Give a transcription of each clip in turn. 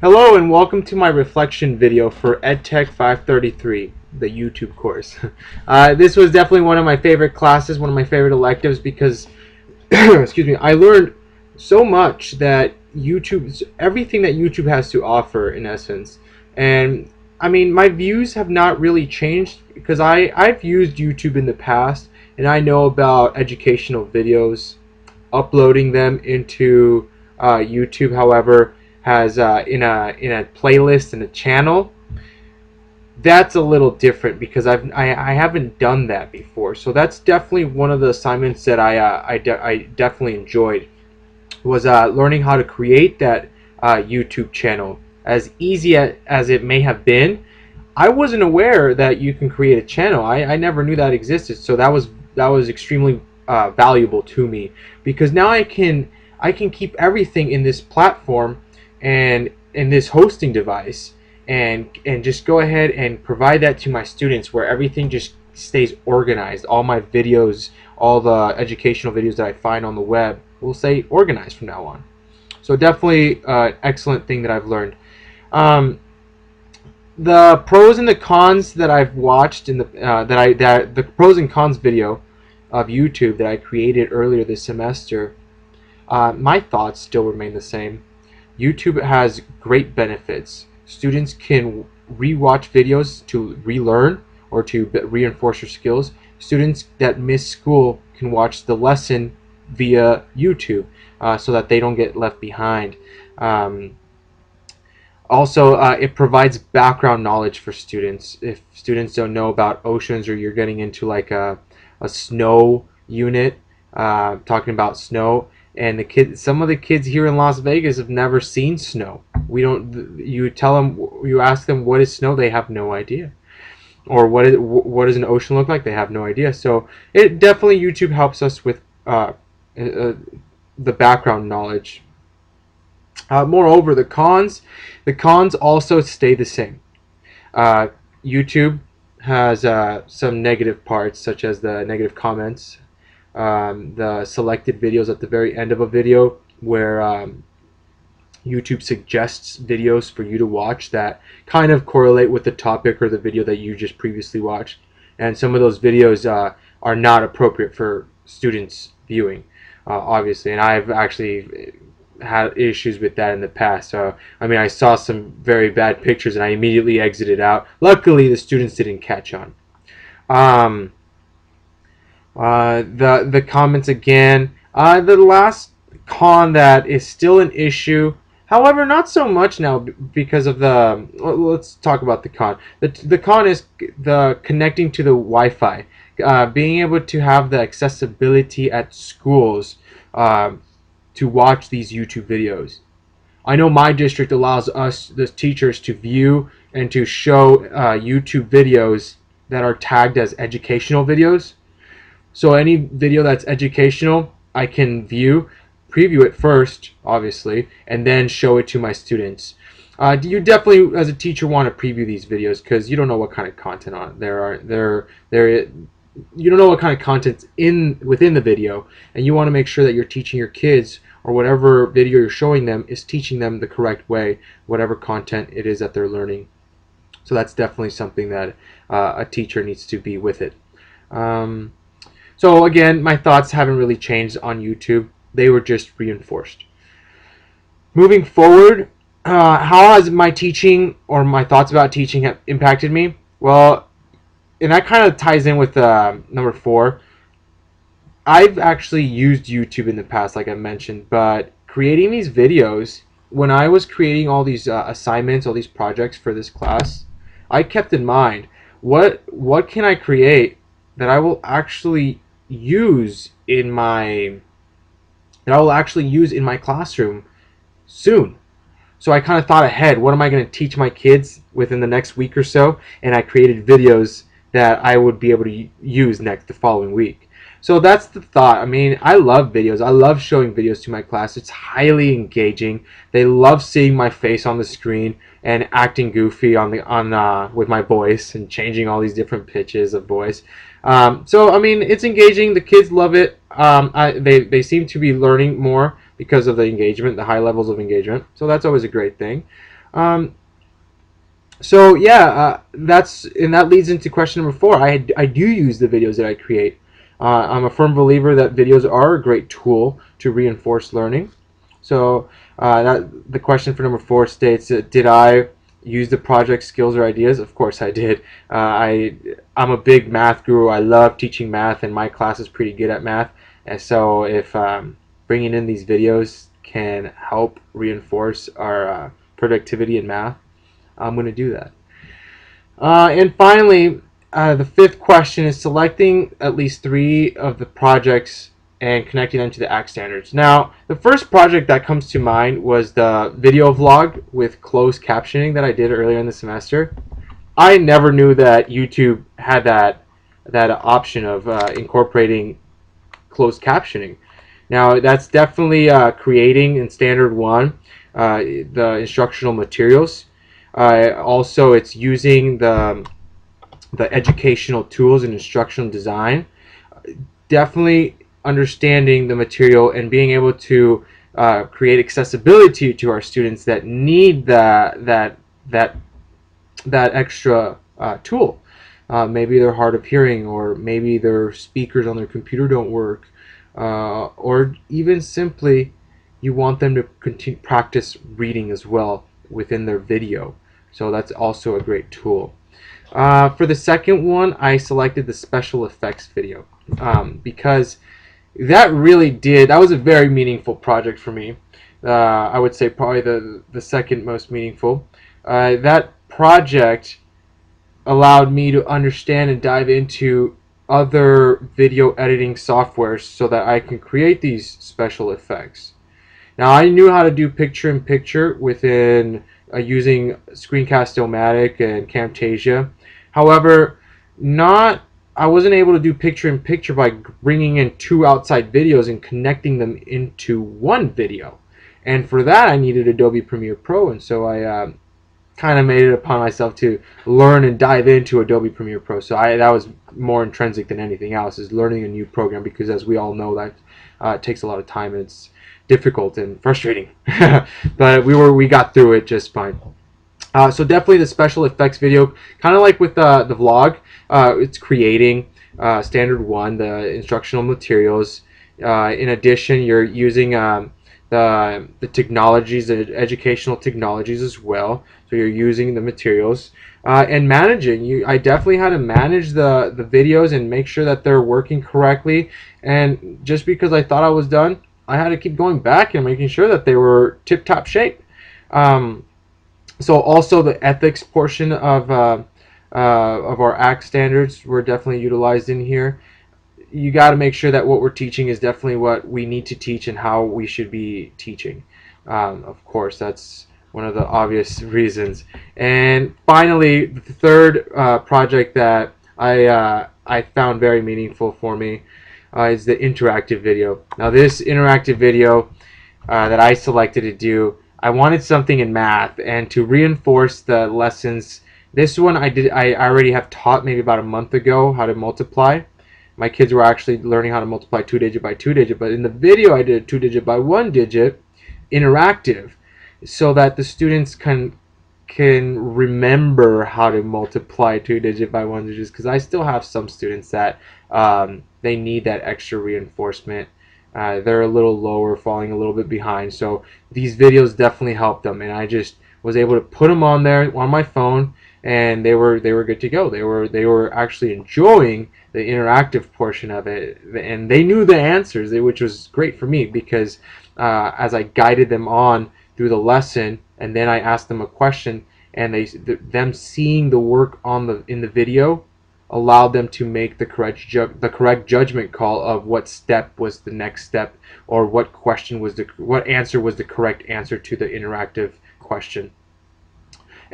Hello and welcome to my reflection video for EdTech 533, the YouTube course. This was definitely one of my favorite classes, one of my favorite electives because, excuse me, I learned so much that everything that YouTube has to offer in essence. And I mean, my views have not really changed because I've used YouTube in the past and I know about educational videos, uploading them into YouTube. However, has in a playlist and a channel, that's a little different because I haven't done that before. So that's definitely one of the assignments that I definitely enjoyed, was learning how to create that YouTube channel. As easy as it may have been, I wasn't aware that you can create a channel. I never knew that existed. So that was extremely valuable to me, because now I can keep everything in this platform and in this hosting device, and just go ahead and provide that to my students, where everything just stays organized. All my videos, all the educational videos that I find on the web will say organized from now on. So definitely an excellent thing that I've learned. The pros and the cons that I've watched in the pros and cons video of YouTube that I created earlier this semester, my thoughts still remain the same. YouTube has great benefits. Students can re-watch videos to relearn or to reinforce your skills. Students that miss school can watch the lesson via YouTube, so that they don't get left behind. Also, it provides background knowledge for students. If students don't know about oceans, or you're getting into like a snow unit, talking about snow, and some of the kids here in Las Vegas have never seen snow. You ask them what is snow, they have no idea. Or what does an ocean look like, they have no idea. So it definitely, YouTube helps us with the background knowledge. Moreover, the cons also stay the same. YouTube has some negative parts, such as the negative comments, the selected videos at the very end of a video, where YouTube suggests videos for you to watch that kind of correlate with the topic or the video that you just previously watched, and some of those videos are not appropriate for students viewing, obviously, and I've actually had issues with that in the past. So I mean, I saw some very bad pictures and I immediately exited out. Luckily, the students didn't catch on. The comments again. The last con that is still an issue, however, not so much now because of the. Let's talk about the con. The con is the connecting to the Wi-Fi, being able to have the accessibility at schools to watch these YouTube videos. I know my district allows us, the teachers, to view and to show YouTube videos that are tagged as educational videos. So any video that's educational, I can preview it first, obviously, and then show it to my students. You definitely, as a teacher, want to preview these videos because you don't know what kind of content you don't know what kind of content's within the video, and you want to make sure that you're teaching your kids, or whatever video you're showing them is teaching them the correct way, whatever content it is that they're learning. So that's definitely something that a teacher needs to be with it. So again, my thoughts haven't really changed on YouTube. They were just reinforced. Moving forward, how has my teaching or my thoughts about teaching have impacted me? Well, and that kind of ties in with number 4. I've actually used YouTube in the past, like I mentioned, but creating these videos, when I was creating all these assignments, all these projects for this class, I kept in mind, what can I create that I will actually use in my classroom soon. So I kind of thought ahead, what am I going to teach my kids within the next week or so, and I created videos that I would be able to use the following week. So that's the thought. I mean, I love videos. I love showing videos to my class. It's highly engaging. They love seeing my face on the screen and acting goofy with my voice and changing all these different pitches of voice. So I mean, it's engaging. The kids love it. They seem to be learning more because of the engagement, the high levels of engagement. So that's always a great thing. Um, so yeah, that leads into question number 4. I do use the videos that I create. I'm a firm believer that videos are a great tool to reinforce learning. So the question for number 4 states, did I use the project skills or ideas? Of course I did. I'm a big math guru. I love teaching math, and my class is pretty good at math. And so if bringing in these videos can help reinforce our productivity in math, I'm going to do that. And finally, the 5th question is selecting at least 3 of the projects and connecting them to the ACT standards. Now, the first project that comes to mind was the video vlog with closed captioning that I did earlier in the semester. I never knew that YouTube had that option of incorporating closed captioning. Now, that's definitely creating in Standard 1 the instructional materials. Also, it's using the educational tools and instructional design. Definitely understanding the material and being able to create accessibility to our students that need that extra tool. Maybe they're hard of hearing, or maybe their speakers on their computer don't work, or even simply you want them to continue practice reading as well within their video. So that's also a great tool. For the second one, I selected the special effects video because that was a very meaningful project for me. I would say probably the second most meaningful. That project allowed me to understand and dive into other video editing softwares so that I can create these special effects. Now, I knew how to do picture-in-picture within using Screencast-O-Matic and Camtasia. However, I wasn't able to do picture-in-picture by bringing in 2 outside videos and connecting them into one video. And for that, I needed Adobe Premiere Pro, and so I kind of made it upon myself to learn and dive into Adobe Premiere Pro. So that was more intrinsic than anything else, is learning a new program, because as we all know, that it takes a lot of time and it's difficult and frustrating. But we got through it just fine. So definitely the special effects video, kind of like with the vlog, it's creating Standard 1, the instructional materials. In addition, you're using the technologies, the educational technologies as well. So you're using the materials and managing. I definitely had to manage the videos and make sure that they're working correctly. And just because I thought I was done, I had to keep going back and making sure that they were tip-top shape. So also the ethics portion of our ACT standards were definitely utilized in here. You got to make sure that what we're teaching is definitely what we need to teach and how we should be teaching. Of course, that's one of the obvious reasons. And finally, the third project that I found very meaningful for me is the interactive video. Now, this interactive video that I selected to do, I wanted something in math, and to reinforce the lessons. This one I already have taught maybe about a month ago how to multiply. My kids were actually learning how to multiply 2-digit by 2-digit, but in the video I did 2-digit by 1-digit interactive, so that the students can remember how to multiply 2-digit by 1-digit, because I still have some students that they need that extra reinforcement. They're a little lower, falling a little bit behind, so these videos definitely help them, and I just was able to put them on there on my phone, and they were good to go. They were actually enjoying the interactive portion of it, and they knew the answers, which was great for me, because as I guided them on through the lesson, and then I asked them a question, and them seeing the work in the video allowed them to make the correct judgment call of what step was the next step, or what answer was the correct answer to the interactive question.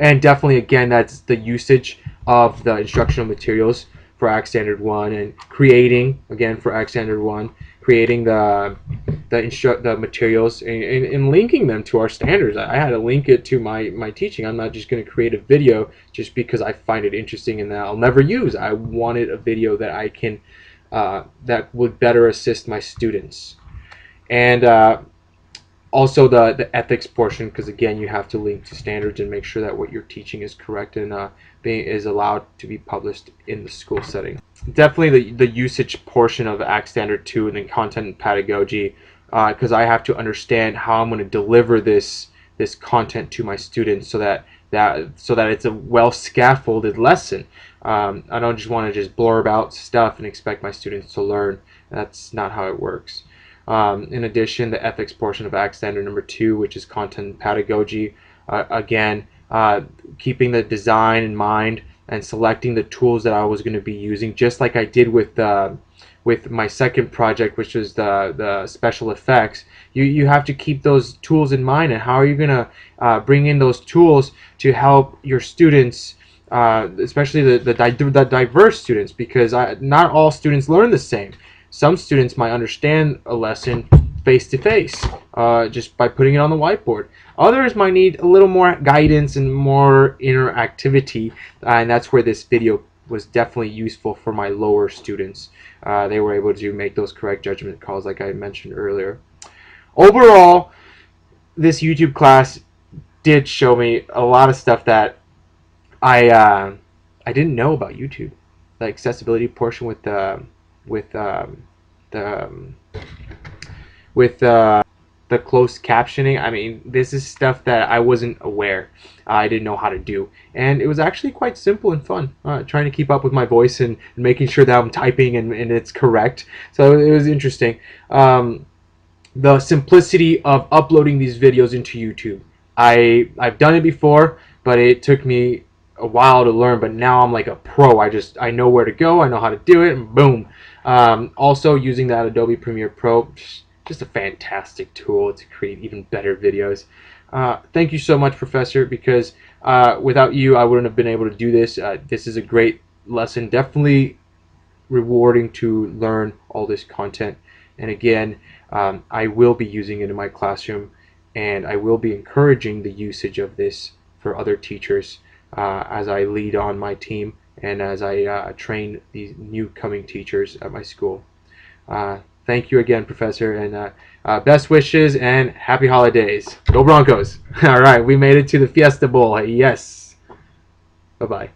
And definitely, again, that's the usage of the instructional materials for ACT Standard 1, and creating, again, for ACT Standard 1, creating the materials and linking them to our standards. I had to link it to my teaching. I'm not just going to create a video just because I find it interesting and that I'll never use. I wanted a video that I can that would better assist my students. And Also the ethics portion, because again you have to link to standards and make sure that what you're teaching is correct and is allowed to be published in the school setting. Definitely the usage portion of Act Standard 2 and then content and pedagogy, because I have to understand how I'm going to deliver this content to my students so that it's a well scaffolded lesson. I don't just want to just blurb out stuff and expect my students to learn. That's not how it works. In addition, the ethics portion of Act Standard number 2, which is content and pedagogy, again, keeping the design in mind and selecting the tools that I was going to be using, just like I did with my second project, which was the special effects. You have to keep those tools in mind, and how are you going to bring in those tools to help your students, especially the diverse students, because not all students learn the same. Some students might understand a lesson face to face, just by putting it on the whiteboard. Others might need a little more guidance and more interactivity, and that's where this video was definitely useful for my lower students. They were able to make those correct judgment calls like I mentioned earlier. Overall, this YouTube class did show me a lot of stuff that I didn't know about YouTube. The accessibility portion with the closed captioning. I mean, this is stuff that I wasn't aware. I didn't know how to do, and it was actually quite simple and fun. Trying to keep up with my voice and making sure that I'm typing and it's correct. So it was interesting. The simplicity of uploading these videos into YouTube. I've done it before, but it took me a while to learn. But now I'm like a pro. I know where to go. I know how to do it, and boom. Also using that Adobe Premiere Pro. Just a fantastic tool to create even better videos. Thank you so much, Professor, because without you, I wouldn't have been able to do this. This is a great lesson, definitely rewarding to learn all this content. And again, I will be using it in my classroom, and I will be encouraging the usage of this for other teachers as I lead on my team and as I train these new coming teachers at my school. Thank you again, Professor, and best wishes and happy holidays. Go Broncos! All right, we made it to the Fiesta Bowl. Yes. Bye-bye.